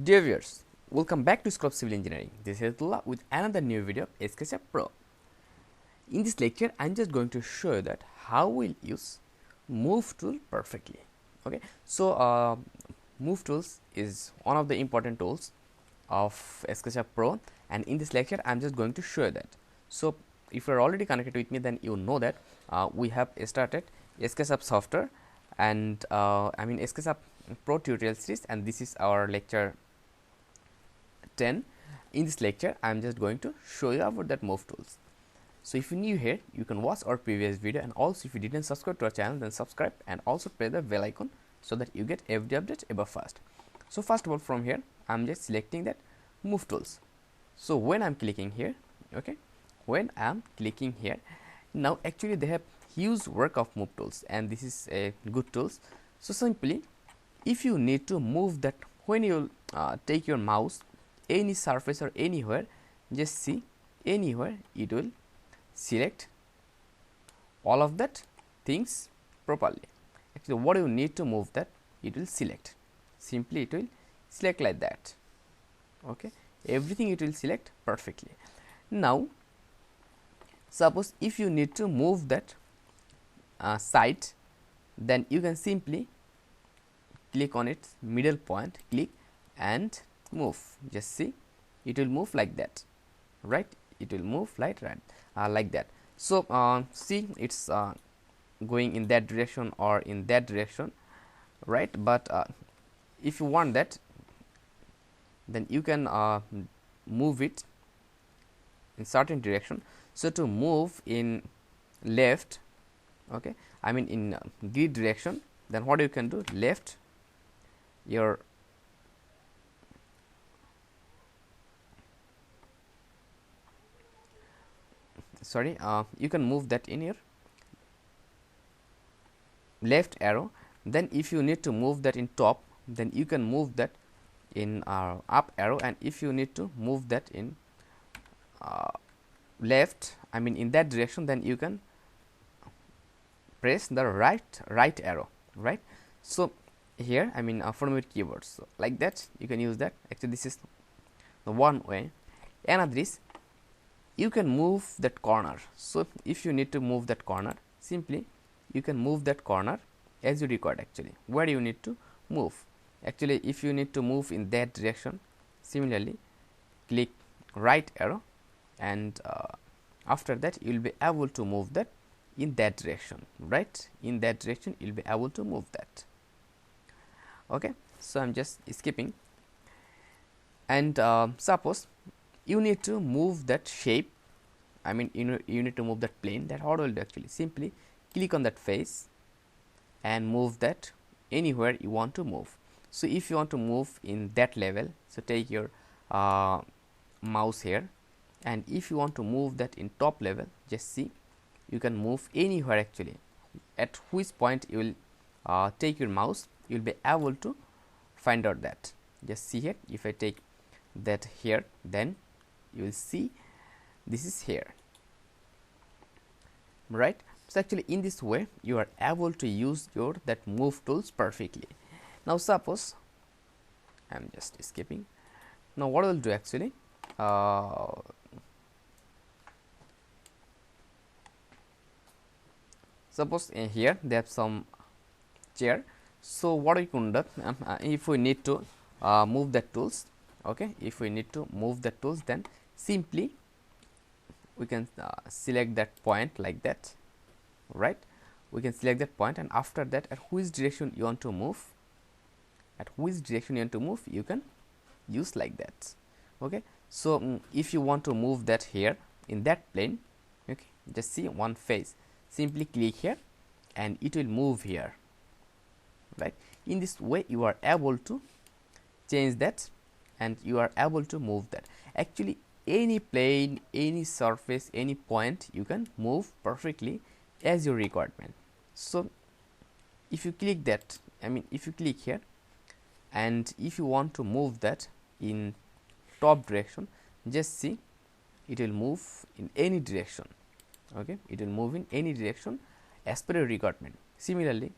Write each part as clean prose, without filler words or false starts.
Dear viewers, welcome back to Sketchup Civil Engineering. This is Hedaetullah with another new video of Sketchup Pro. In this lecture, I'm just going to show you that how we'll use Move tool perfectly. Okay, so Move tools is one of the important tools of Sketchup Pro, and in this lecture, I'm just going to show you that. So if you're already connected with me, then you know that we have started Sketchup software and Sketchup Pro tutorial series, and this is our lecture 10. In this lecture, I am just going to show you about that Move tools. So if you're new here, you can watch our previous video, and also if you didn't subscribe to our channel, then subscribe and also press the bell icon so that you get every update above first. So first of all, from here, I'm just selecting that Move tools. So when I'm clicking here, okay, when I'm clicking here, now actually they have huge work of Move tools, and this is a good tools. So simply, if you need to move that, when you take your mouse any surface or anywhere, just see anywhere it will select all of that things properly. Actually, what you need to move that, it will select. Simply it will select like that. Okay, everything it will select perfectly. Now suppose if you need to move that side, then you can simply click on its middle point, click and move. Just see, it will move like that, right? It will move like that. So see, it's going in that direction or in that direction, right? But if you want that, then you can move it in certain direction. So to move in left, okay, I mean in grid direction, then what you can do, left your you can move that in your left arrow. Then if you need to move that in top, then you can move that in up arrow, and if you need to move that in left, I mean in that direction, then you can press the right arrow, right? So here, I mean from your keyboard, so like that you can use that. Actually, this is the one way. Another is you can move that corner. So if you need to move that corner, simply you can move that corner as you record. Actually, where you need to move, actually if you need to move in that direction, similarly click right arrow, and after that you will be able to move that in that direction, right? In that direction you will be able to move that. Okay, so I'm just skipping, and suppose you need to move that shape, I mean you need to move that plane. That how will do? Actually, simply click on that face and move that anywhere you want to move. So if you want to move in that level, so take your mouse here, and if you want to move that in top level, just see, you can move anywhere. Actually, at which point you will take your mouse, you will be able to find out that. Just see here, if I take that here, then you will see this is here, right? So actually in this way you are able to use your that Move tools perfectly. Now suppose I'm just skipping. Now what I will do, actually suppose here they have some chair. So what we can do, if we need to move that tools, okay, if we need to move the tools, then simply we can select that point like that, right? We can select that point, and after that, at which direction you want to move, you can use like that. Okay, so if you want to move that here in that plane, okay, just see one face, simply click here and it will move here, right? In this way you are able to change that, and you are able to move that. Actually, any plane, any surface, any point you can move perfectly as your requirement. So if you click that, I mean if you click here, and if you want to move that in top direction, just see, it will move in any direction. Okay, it will move in any direction as per your requirement. Similarly,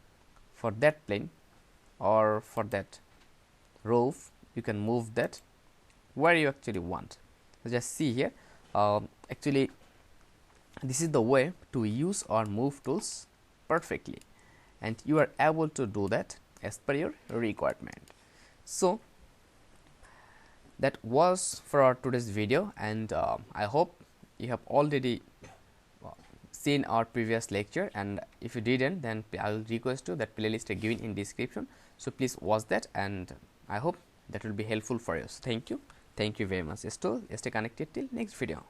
for that plane or for that roof, you can move that where you actually want. So just see here, actually this is the way to use or move tools perfectly, and you are able to do that as per your requirement. So that was for our today's video, and I hope you have already seen our previous lecture, and if you didn't, then I will request you that playlist are given in description, so please watch that, and I hope that will be helpful for you. So thank you very much. Stay connected till next video.